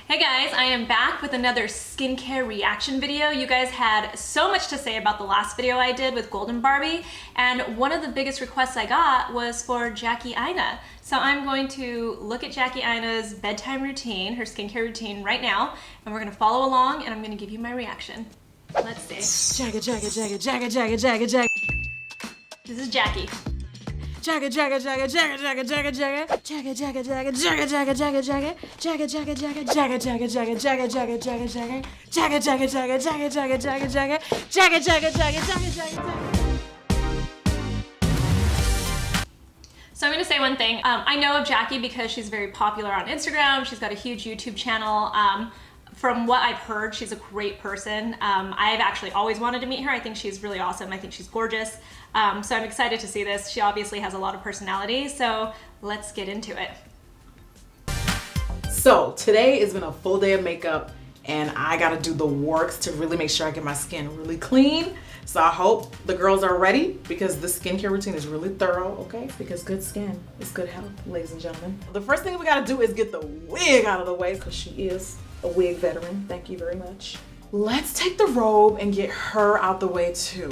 Hey guys, I am back with another skincare reaction video. You guys had so much to say about the last video I did with Golden Barbie, and one of the biggest requests I got was for Jackie Aina. So I'm going to look at Jackie Aina's bedtime routine, her skincare routine right now, and we're gonna follow along and I'm gonna give you my reaction. Let's see. Jagga, jagga, jagga, jagga, jagga, jagga, jagga. This is Jackie. Jagga, jagga, jagga, jagga, jagga, jagga, jagga. Jagga, jagga, jagga, jagga, jagga, jagga, jagga. Jagga, jagga, jagga, jagga, jagga, jagga, jagga, jagga, jagga, jagga. Jagga, jagga, jagga, jagga, jagga, jagga, jagga. Jagga, jagga, jagga, jagga, jagga, jagga. So I'm gonna say one thing. I know of Jackie because she's very popular on Instagram. She's got a huge YouTube channel. From what I've heard, she's a great person. I've actually always wanted to meet her. I think she's really awesome. I think she's gorgeous. So I'm excited to see this. She obviously has a lot of personality, so let's get into it. So today has been a full day of makeup and I gotta do the works to really make sure I get my skin really clean. So I hope the girls are ready because the skincare routine is really thorough, okay? Because good skin is good health, ladies and gentlemen. The first thing we gotta do is get the wig out of the way because she is a wig veteran. Thank you very much. Let's take the robe and get her out the way too.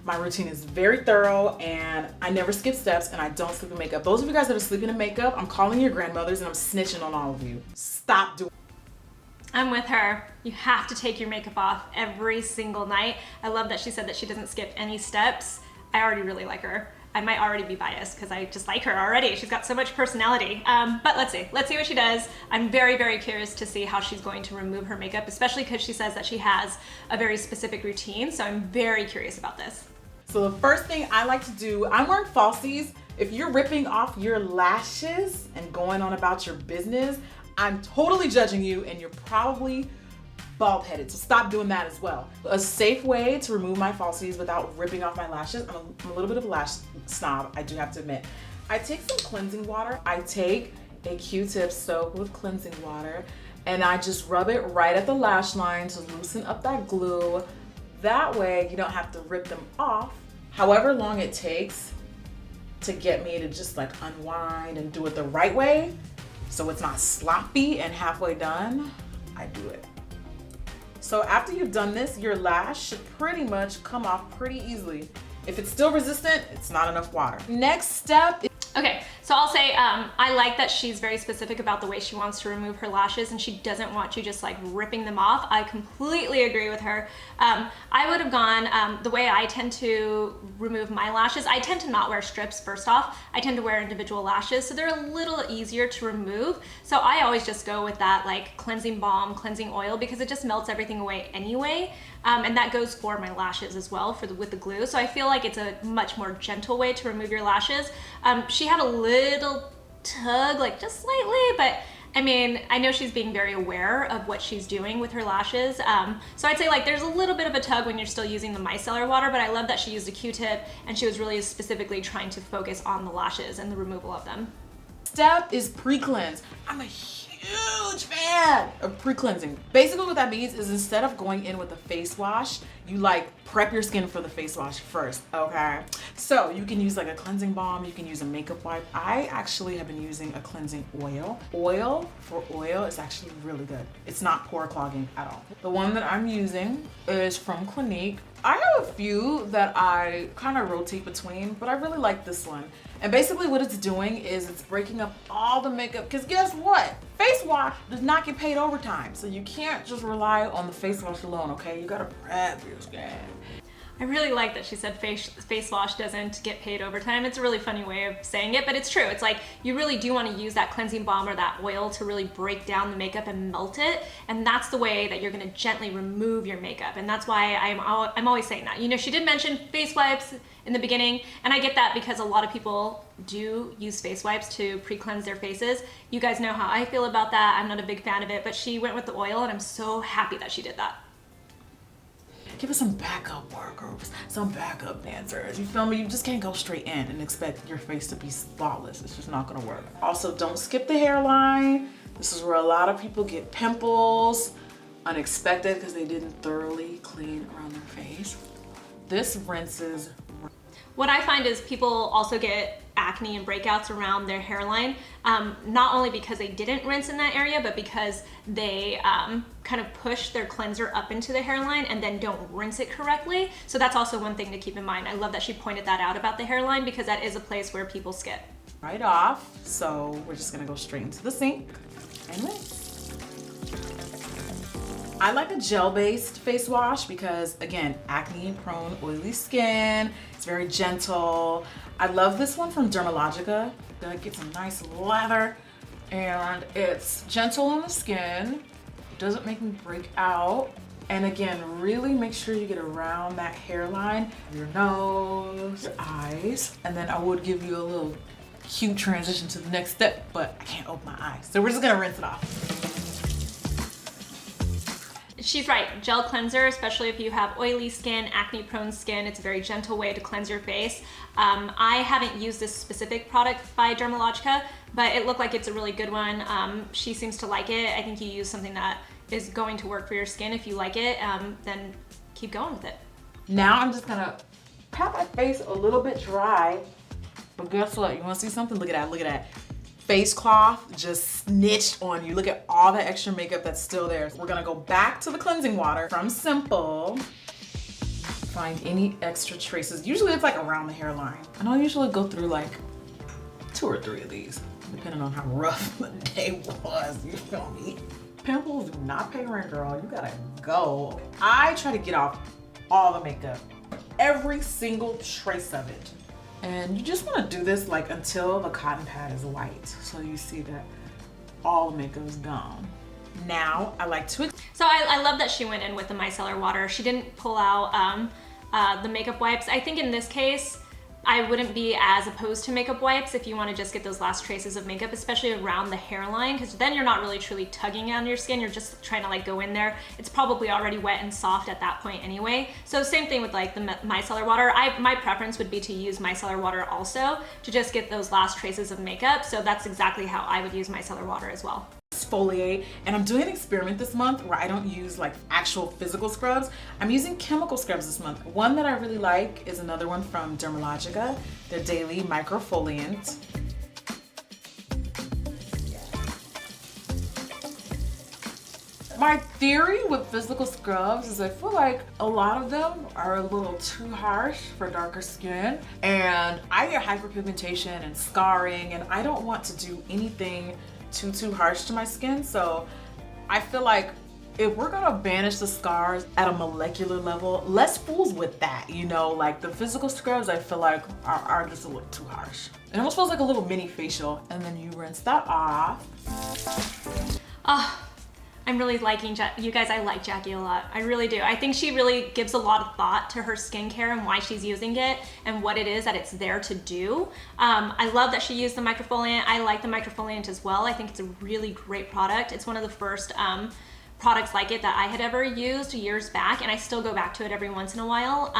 My routine is very thorough and I never skip steps and I don't sleep in makeup. Those of you guys that are sleeping in makeup, I'm calling your grandmothers and I'm snitching on all of you. Stop doing it. I'm with her. You have to take your makeup off every single night. I love that she said that she doesn't skip any steps. I already really like her. I might already be biased because I just like her already. She's got so much personality. But let's see what she does. I'm very, very curious to see how she's going to remove her makeup, especially because she says that she has a very specific routine. So I'm very curious about this. So the first thing I like to do, I'm wearing falsies. If you're ripping off your lashes and going on about your business, I'm totally judging you and you're probably bald-headed, so stop doing that as well. A safe way to remove my falsies without ripping off my lashes, I'm a little bit of a lash snob, I do have to admit. I take some cleansing water. I take a Q-tip soaked with cleansing water and I just rub it right at the lash line to loosen up that glue. That way you don't have to rip them off. However long it takes to get me to just like unwind and do it the right way, so it's not sloppy and halfway done, I do it. So after you've done this, your lash should pretty much come off pretty easily. If it's still resistant, it's not enough water. Next step. Okay, so I'll say I like that she's very specific about the way she wants to remove her lashes and she doesn't want you just like ripping them off. I completely agree with her. I would have gone the way I tend to remove my lashes. I tend to not wear strips first off. I tend to wear individual lashes, so they're a little easier to remove. So I always just go with that like cleansing balm, cleansing oil, because it just melts everything away anyway. And that goes for my lashes as well with the glue. So I feel like it's a much more gentle way to remove your lashes. She had a little tug, like just slightly, but I mean, I know she's being very aware of what she's doing with her lashes. So I'd say like there's a little bit of a tug when you're still using the micellar water, but I love that she used a Q-tip and she was really specifically trying to focus on the lashes and the removal of them. Step is pre-cleanse. I'm a huge fan of pre-cleansing. Basically what that means is instead of going in with a face wash, you like prep your skin for the face wash first, okay? So you can use like a cleansing balm, you can use a makeup wipe. I actually have been using a cleansing oil. Oil is actually really good. It's not pore clogging at all. The one that I'm using is from Clinique. I have a few that I kind of rotate between, but I really like this one. And basically what it's doing is it's breaking up all the makeup, because guess what? Face wash does not get paid overtime. So you can't just rely on the face wash alone, okay? You gotta prep your skin. I really like that she said face wash doesn't get paid overtime. It's a really funny way of saying it, but it's true. It's like you really do want to use that cleansing balm or that oil to really break down the makeup and melt it. And that's the way that you're going to gently remove your makeup. And that's why I'm always saying that. You know, she did mention face wipes in the beginning, and I get that because a lot of people do use face wipes to pre-cleanse their faces. You guys know how I feel about that. I'm not a big fan of it, but she went with the oil and I'm so happy that she did that. Give us some backup workers, some backup dancers. You feel me? You just can't go straight in and expect your face to be spotless. It's just not gonna work. Also, don't skip the hairline. This is where a lot of people get pimples, unexpected because they didn't thoroughly clean around their face. This rinses. What I find is people also get acne and breakouts around their hairline, not only because they didn't rinse in that area, but because they kind of push their cleanser up into the hairline and then don't rinse it correctly. So that's also one thing to keep in mind. I love that she pointed that out about the hairline, because that is a place where people skip. Right off, so we're just gonna go straight into the sink and rinse. I like a gel-based face wash because, again, acne-prone, oily skin. It's very gentle. I love this one from Dermalogica. That gets a nice lather, and it's gentle on the skin. It doesn't make me break out. And again, really make sure you get around that hairline, your nose, your eyes, and then I would give you a little cute transition to the next step, but I can't open my eyes. So we're just gonna rinse it off. She's right, gel cleanser, especially if you have oily skin, acne prone skin, it's a very gentle way to cleanse your face. I haven't used this specific product by Dermalogica, but it looked like it's a really good one. She seems to like it. I think you use something that is going to work for your skin. If you like it, then keep going with it. Now I'm just gonna pat my face a little bit dry, but guess what? You wanna see something? Look at that, look at that. Face cloth just snitched on you. Look at all the extra makeup that's still there. We're gonna go back to the cleansing water from Simple. Find any extra traces. Usually it's like around the hairline. And I'll usually go through like 2 or 3 of these, depending on how rough the day was, you feel me? Pimples do not pay rent, girl. You gotta go. I try to get off all the makeup, every single trace of it. And you just wanna do this like until the cotton pad is white. So you see that all the makeup is gone. Now I like to... So I love that she went in with the micellar water. She didn't pull out the makeup wipes. I think in this case, I wouldn't be as opposed to makeup wipes if you want to just get those last traces of makeup, especially around the hairline, because then you're not really truly tugging on your skin. You're just trying to like go in there. It's probably already wet and soft at that point anyway. So same thing with like the micellar water. My preference would be to use micellar water also to just get those last traces of makeup. So that's exactly how I would use micellar water as well. Exfoliate, and I'm doing an experiment this month where I don't use like actual physical scrubs. I'm using chemical scrubs this month. One that I really like is another one from Dermalogica, their daily microfoliant. My theory with physical scrubs is I feel like a lot of them are a little too harsh for darker skin, and I get hyperpigmentation and scarring, and I don't want to do anything too harsh to my skin. So I feel like if we're gonna banish the scars at a molecular level, let's fools with that, you know? Like the physical scrubs I feel like are just a little too harsh. It almost feels like a little mini facial, and then you rinse that off. I'm really liking you guys. I like Jackie a lot. I really do. I think she really gives a lot of thought to her skincare and why she's using it and what it is that it's there to do. I love that she used the microfoliant. I like the microfoliant as well. I think it's a really great product. It's one of the first products like it that I had ever used years back, and I still go back to it every once in a while.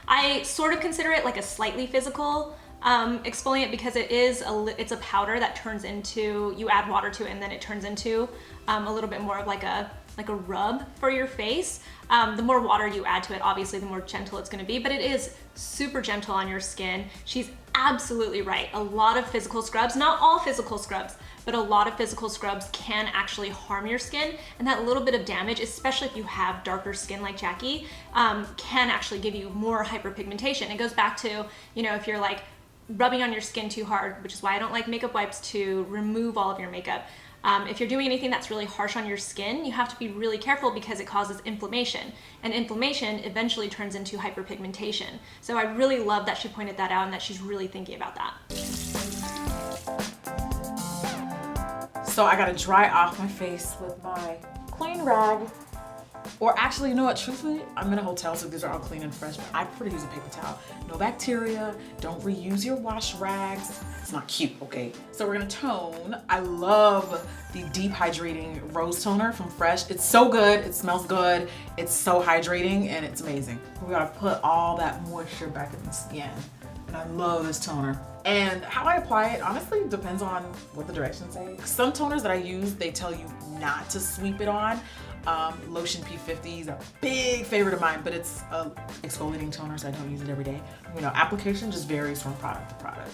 I sort of consider it like a slightly physical exfoliant because it's a powder that turns into, you add water to it and then it turns into a little bit more of like a rub for your face. The more water you add to it, obviously the more gentle it's going to be, but it is super gentle on your skin. She's absolutely right. A lot of physical scrubs, not all physical scrubs, but a lot of physical scrubs can actually harm your skin, and that little bit of damage, especially if you have darker skin like Jackie, can actually give you more hyperpigmentation. It goes back to, you know, if you're like rubbing on your skin too hard, which is why I don't like makeup wipes to remove all of your makeup. If you're doing anything that's really harsh on your skin, you have to be really careful because it causes inflammation, and inflammation eventually turns into hyperpigmentation. So I really love that she pointed that out and that she's really thinking about that. So I gotta dry off my face with my clean rag. Or actually, you know what, truthfully, I'm in a hotel, so these are all clean and fresh, but I prefer to use a paper towel. No bacteria, don't reuse your wash rags. It's not cute, okay? So we're gonna tone. I love the deep hydrating rose toner from Fresh. It's so good, it smells good, it's so hydrating, and it's amazing. We gotta put all that moisture back in the skin. And I love this toner. And how I apply it, honestly, depends on what the directions say. Some toners that I use, they tell you not to sweep it on. Lotion P50 is a big favorite of mine, but it's a exfoliating toner, so I don't use it every day. You know, application just varies from product to product.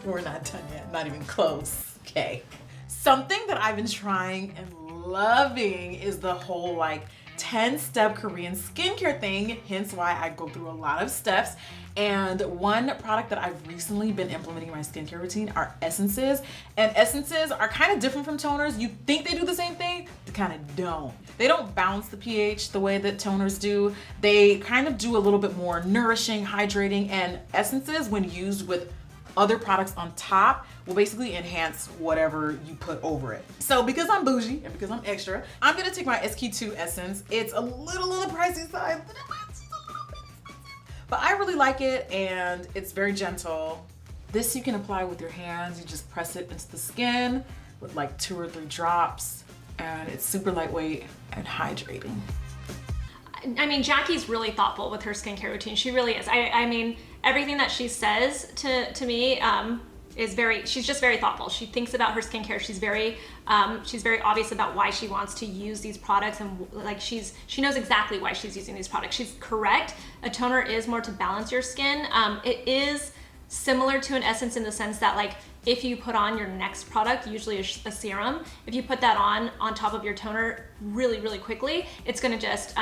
We're not done yet, not even close, okay? Something that I've been trying and loving is the whole like 10-step Korean skincare thing, hence why I go through a lot of steps. And one product that I've recently been implementing in my skincare routine are essences. And essences are kind of different from toners. You think they do the same thing, they kind of don't. They don't balance the pH the way that toners do. They kind of do a little bit more nourishing, hydrating, and essences when used with other products on top will basically enhance whatever you put over it. So because I'm bougie and because I'm extra, I'm gonna take my SK2 essence. It's a little on the pricey side, but I really like it and it's very gentle. This you can apply with your hands. You just press it into the skin with like 2 or 3 drops, and it's super lightweight and hydrating. I mean, Jackie's really thoughtful with her skincare routine. She really is. I mean, everything that she says to me she's just very thoughtful. She thinks about her skincare. She's very obvious about why she wants to use these products, and like she knows exactly why she's using these products. She's correct. A toner is more to balance your skin. It is similar to an essence in the sense that like if you put on your next product, usually a serum, if you put that on top of your toner really, really quickly, it's gonna just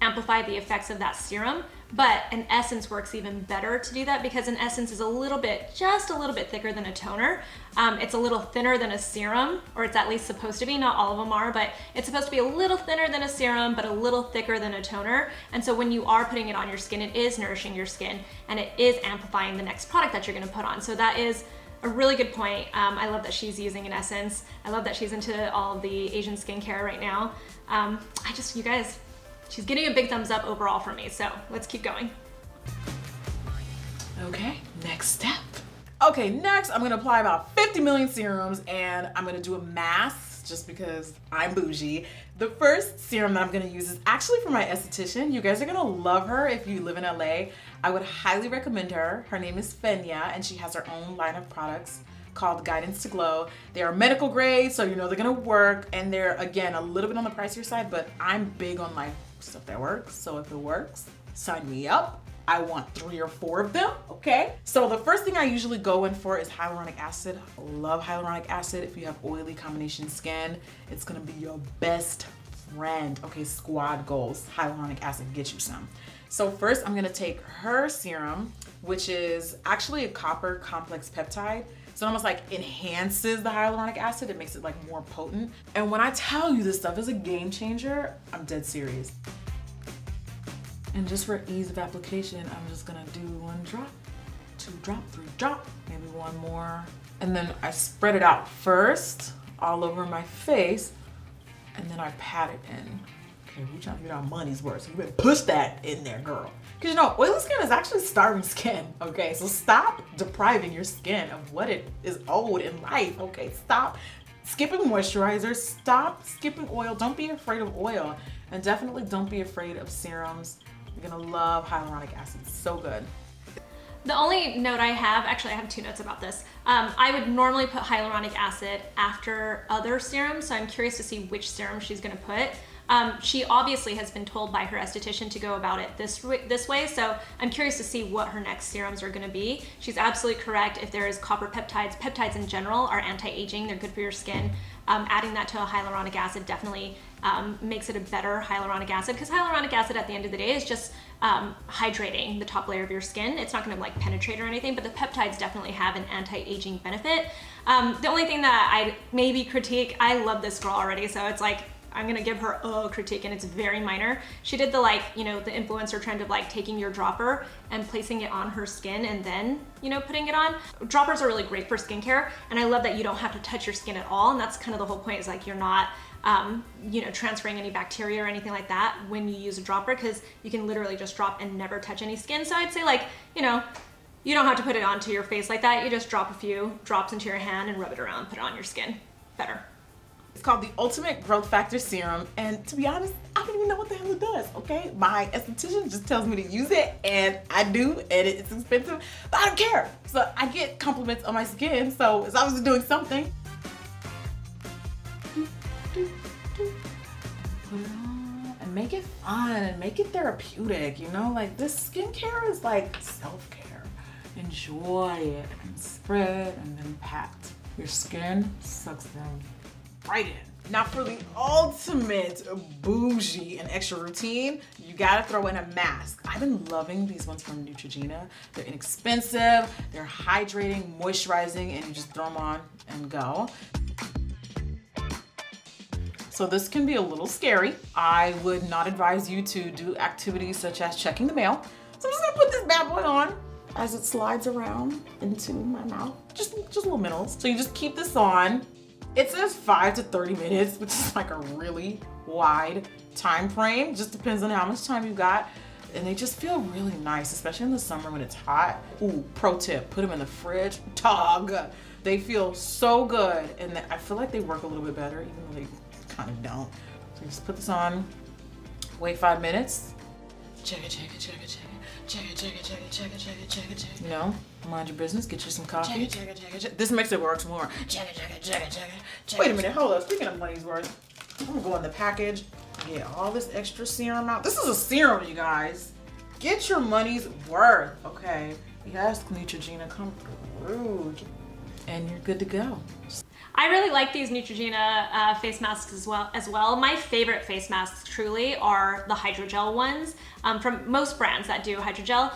amplify the effects of that serum. But an essence works even better to do that because an essence is just a little bit thicker than a toner. It's a little thinner than a serum, or it's at least supposed to be. Not all of them are, but it's supposed to be a little thinner than a serum, but a little thicker than a toner. And so when you are putting it on your skin, it is nourishing your skin and it is amplifying the next product that you're gonna put on. So that is a really good point. I love that she's using an essence. I love that she's into all of the Asian skincare right now. You guys, she's getting a big thumbs up overall from me, so let's keep going. Okay, next step. Okay, next I'm gonna apply about 50 million serums and I'm gonna do a mask just because I'm bougie. The first serum that I'm gonna use is actually from my esthetician. You guys are gonna love her if you live in LA. I would highly recommend her. Her name is Fenya and she has her own line of products called Guidance to Glow. They are medical grade, so you know they're gonna work, and they're, again, a little bit on the pricier side, but I'm big on like stuff that works. So if it works, sign me up. I want 3 or 4 of them, okay? So the first thing I usually go in for is hyaluronic acid. I love hyaluronic acid. If you have oily combination skin, it's gonna be your best friend. Okay, squad goals, hyaluronic acid, get you some. So first I'm gonna take her serum, which is actually a copper complex peptide. So it almost like enhances the hyaluronic acid. It makes it like more potent. And when I tell you this stuff is a game changer, I'm dead serious. And just for ease of application, I'm just gonna do 1 drop, 2 drop, 3 drop, maybe 1 more. And then I spread it out first all over my face, and then I pat it in. Okay, we're trying to get our money's worth, so you better push that in there, girl. Because you know, oily skin is actually starving skin, okay? So stop depriving your skin of what it is owed in life, okay? Stop skipping moisturizer, stop skipping oil. Don't be afraid of oil, and definitely don't be afraid of serums. You're gonna love hyaluronic acid, it's so good. The only note I have, actually I have 2 notes about this. I would normally put hyaluronic acid after other serums, so I'm curious to see which serum she's gonna put. She obviously has been told by her esthetician to go about it this way, so I'm curious to see what her next serums are gonna be. She's absolutely correct. If there is copper peptides, peptides in general are anti-aging, they're good for your skin. Adding that to a hyaluronic acid definitely makes it a better hyaluronic acid, because hyaluronic acid at the end of the day is just hydrating the top layer of your skin. It's not gonna like penetrate or anything, but the peptides definitely have an anti-aging benefit. The only thing that I maybe critique, I love this girl already, so it's like, I'm gonna give her a critique, and it's very minor. She did the like, you know, the influencer trend of like taking your dropper and placing it on her skin and then, you know, putting it on. Droppers are really great for skincare, and I love that you don't have to touch your skin at all, and that's kind of the whole point, is like you're not, you know, transferring any bacteria or anything like that when you use a dropper, because you can literally just drop and never touch any skin. So I'd say like, you know, you don't have to put it onto your face like that. You just drop a few drops into your hand and rub it around, put it on your skin. Better. It's called the Ultimate Growth Factor Serum, and to be honest, I don't even know what the hell it does, okay? My esthetician just tells me to use it, and I do, and it's expensive, but I don't care. So I get compliments on my skin, so it's obviously doing something. Put it on and make it fun and make it therapeutic, you know? Like, this skincare is like self-care. enjoy it and spread and then pat. Your skin sucks them right in. Now for the ultimate bougie and extra routine, you gotta throw in a mask. I've been loving these ones from Neutrogena. They're inexpensive, they're hydrating, moisturizing, and you just throw them on and go. So this can be a little scary. I would not advise you to do activities such as checking the mail. So I'm just gonna put this bad boy on as it slides around into my mouth. Just little minerals. So you just keep this on. It says 5 to 30 minutes, which is like a really wide time frame. Just depends on how much time you got. And they just feel really nice, especially in the summer when it's hot. Ooh, pro tip, put them in the fridge. Dog. They feel so good. And I feel like they work a little bit better, even though they kind of don't. So just put this on, wait 5 minutes. Check it, check it, check it, check it. Check it, check it, check it, check it, check it, check it, check it. You know, mind your business, get you some coffee. Check it, check it, check it, check it. This makes it work more. Check it, check it, check it, check it. Wait a minute, hold up. Speaking of money's worth, I'm gonna go in the package and get all this extra serum out. This is a serum, you guys. Get your money's worth, okay? Yes, Neutrogena, come through. And you're good to go. I really like these Neutrogena face masks as well. My favorite face masks truly are the hydrogel ones from most brands that do hydrogel.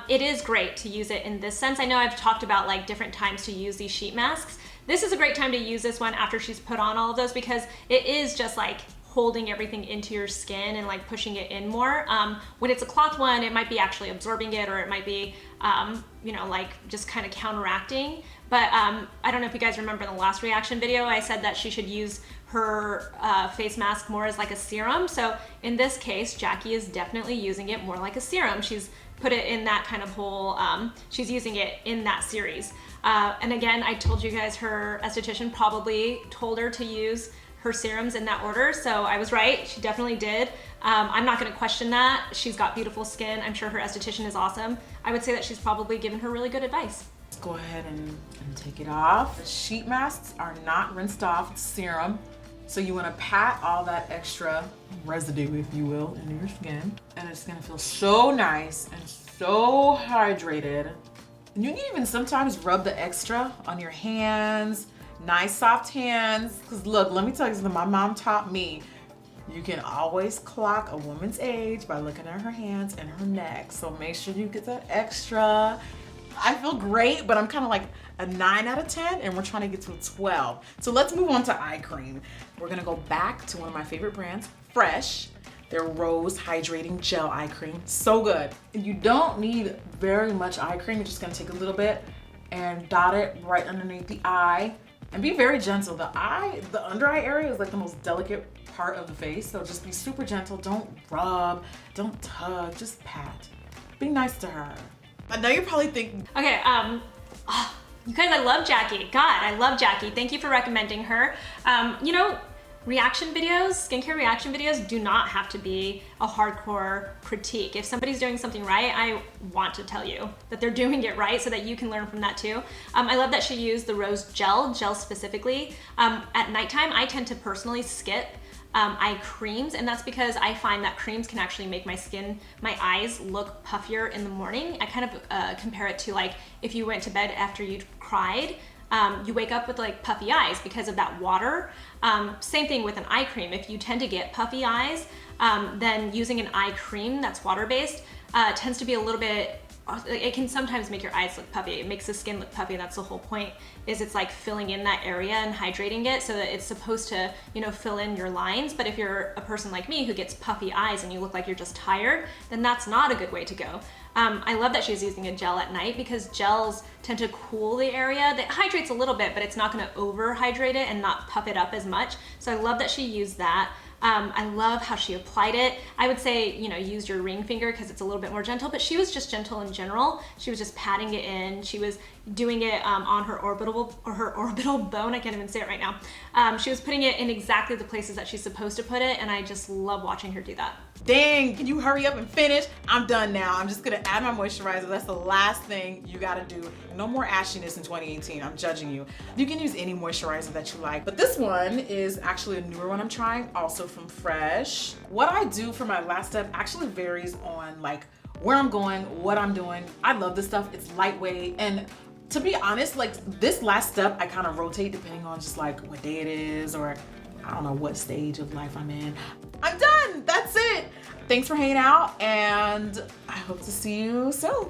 It is great to use it in this sense. I know I've talked about like different times to use these sheet masks. This is a great time to use this one after she's put on all of those because it is just like holding everything into your skin and like pushing it in more. When it's a cloth one, it might be actually absorbing it, or it might be, you know, like just kind of counteracting. But I don't know if you guys remember in the last reaction video, I said that she should use her face mask more as like a serum. So in this case, Jackie is definitely using it more like a serum. She's put it in that kind of whole, she's using it in that series. And again, I told you guys her esthetician probably told her to use her serums in that order, so I was right. She definitely did. I'm not gonna question that. She's got beautiful skin. I'm sure her esthetician is awesome. I would say that she's probably given her really good advice. Let's go ahead and take it off. The sheet masks are not rinsed off, it's serum. So you wanna pat all that extra residue, if you will, into your skin. And it's gonna feel so nice and so hydrated. And you can even sometimes rub the extra on your hands, nice soft hands. Cause look, let me tell you something my mom taught me. You can always clock a woman's age by looking at her hands and her neck. So make sure you get that extra. I feel great, but I'm kind of like a 9 out of 10 and we're trying to get to a 12. So let's move on to eye cream. We're gonna go back to one of my favorite brands, Fresh. Their Rose Hydrating Gel Eye Cream, so good. And you don't need very much eye cream. You're just gonna take a little bit and dot it right underneath the eye. And be very gentle. The under eye area is like the most delicate part of the face. So just be super gentle. Don't rub, don't tug, just pat. Be nice to her. I know you're probably thinking, okay, you guys, I love Jackie. God, I love Jackie. Thank you for recommending her. You know, reaction videos, skincare reaction videos do not have to be a hardcore critique. If somebody's doing something right, I want to tell you that they're doing it right so that you can learn from that too. I love that she used the rose gel specifically. At nighttime, I tend to personally skip eye creams, and that's because I find that creams can actually make my eyes look puffier in the morning. I kind of compare it to like if you went to bed after you'd cried, you wake up with like puffy eyes because of that water. Same thing with an eye cream. If you tend to get puffy eyes, then using an eye cream that's water-based tends to be a little bit, it can sometimes make your eyes look puffy. It makes the skin look puffy. That's the whole point, is it's like filling in that area and hydrating it so that it's supposed to, you know, fill in your lines. But if you're a person like me who gets puffy eyes and you look like you're just tired, then that's not a good way to go. I love that she's using a gel at night because gels tend to cool the area. That hydrates a little bit, but it's not gonna over-hydrate it and not puff it up as much. So I love that she used that. I love how she applied it. I would say, you know, use your ring finger because it's a little bit more gentle, but she was just gentle in general. She was just patting it in. She was doing it on her orbital bone. I can't even say it right now. She was putting it in exactly the places that she's supposed to put it, and I just love watching her do that. dang, can you hurry up and finish? I'm done now. I'm just gonna add my moisturizer. That's the last thing you gotta do. No more ashiness in 2018. I'm judging you. You can use any moisturizer that you like, but this one is actually a newer one I'm trying, also from Fresh. What I do for my last step actually varies on like where I'm going, what I'm doing. I love this stuff. It's lightweight. And to be honest, like this last step, I kind of rotate depending on just like what day it is, or I don't know what stage of life I'm in. I'm done. That's it. Thanks for hanging out, and I hope to see you soon.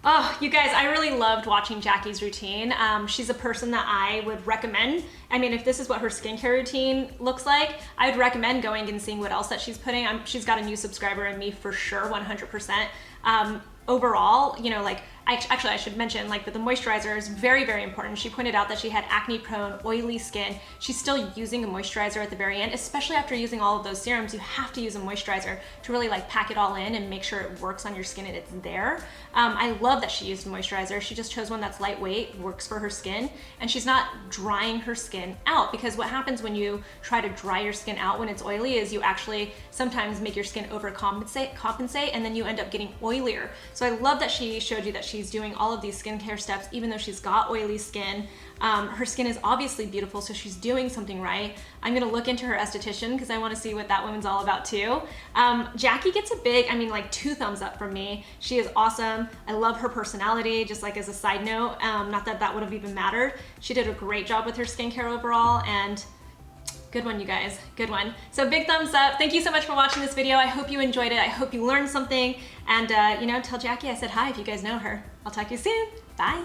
Oh, you guys, I really loved watching Jackie's routine. She's a person that I would recommend. I mean, if this is what her skincare routine looks like, I would recommend going and seeing what else that she's putting. She's got a new subscriber in me for sure, 100%. Overall, you know, like, I should mention, like, that the moisturizer is very, very important. She pointed out that she had acne-prone, oily skin. She's still using a moisturizer at the very end, especially after using all of those serums. You have to use a moisturizer to really like pack it all in and make sure it works on your skin and it's there. I love that she used a moisturizer. She just chose one that's lightweight, works for her skin, and she's not drying her skin out, because what happens when you try to dry your skin out when it's oily is you actually sometimes make your skin compensate, and then you end up getting oilier. So I love that she showed you that she's doing all of these skincare steps even though she's got oily skin. Her skin is obviously beautiful, so she's doing something right. I'm gonna look into her esthetician because I wanna see what that woman's all about too. Jackie gets a big, I mean, like 2 thumbs up from me. She is awesome. I love her personality, just like as a side note. Not that that would have even mattered. She did a great job with her skincare overall, and good one, you guys, good one. So big thumbs up. Thank you so much for watching this video. I hope you enjoyed it. I hope you learned something. And you know, tell Jackie I said hi if you guys know her. I'll talk to you soon. Bye.